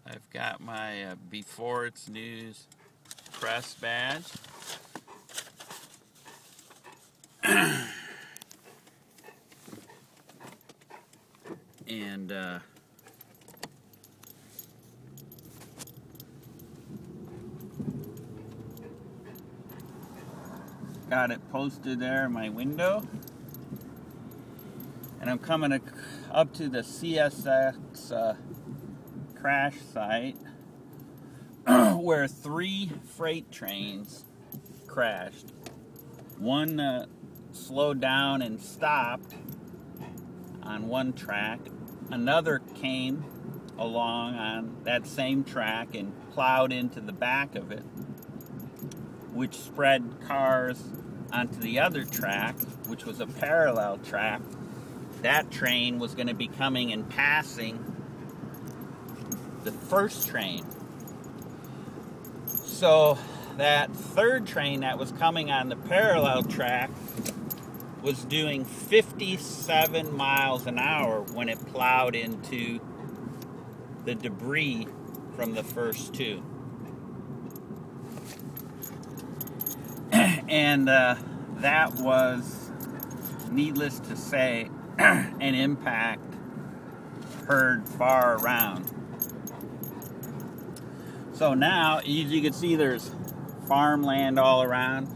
I've got my Before It's News press badge. And got it posted there in my window. And I'm coming up to the Csx Crash site where 3 freight trains crashed. One slowed down and stopped on one track. Another came along on that same track and plowed into the back of it, which spread cars onto the other track, which was a parallel track. That train was going to be coming and passing the first train. So that third train that was coming on the parallel track was doing 57 miles an hour when it plowed into the debris from the first two. And that was, needless to say, an impact heard far around. So now, as you can see, there's farmland all around.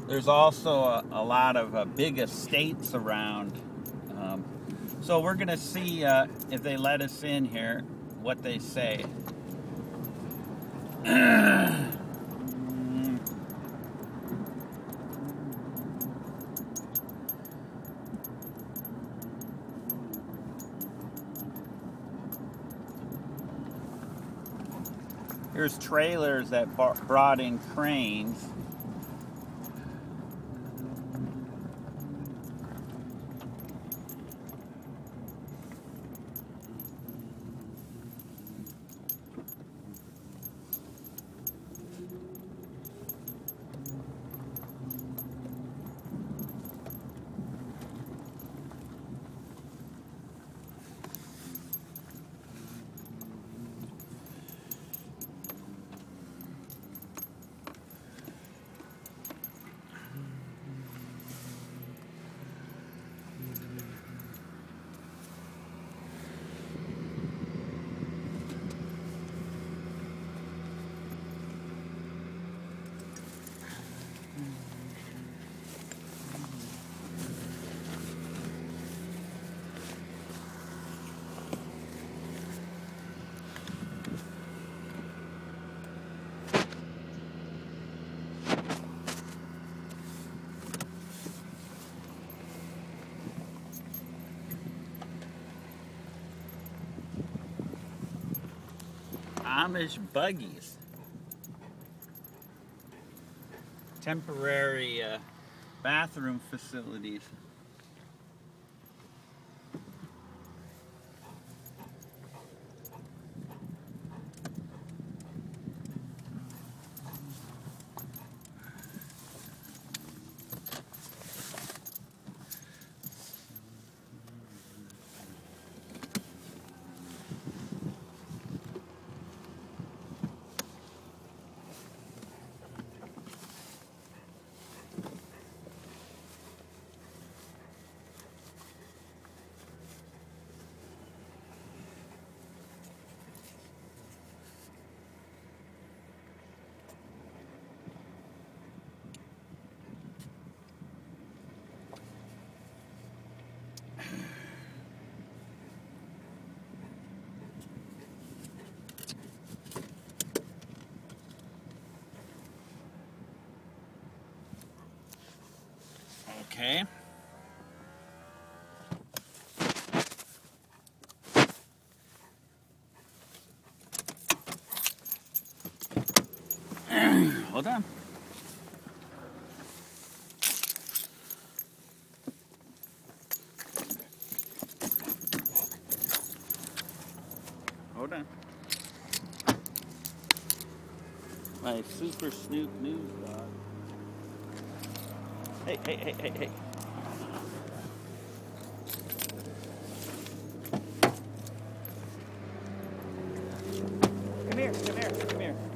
There's also a lot of big estates around. So we're going to see, if they let us in here, what they say. Here's trailers that brought in cranes. Amish buggies. Temporary bathroom facilities. Okay. Hold on. Hold on. My Super Snoop News dog. Hey, hey, hey, hey, hey. here, come here, come here.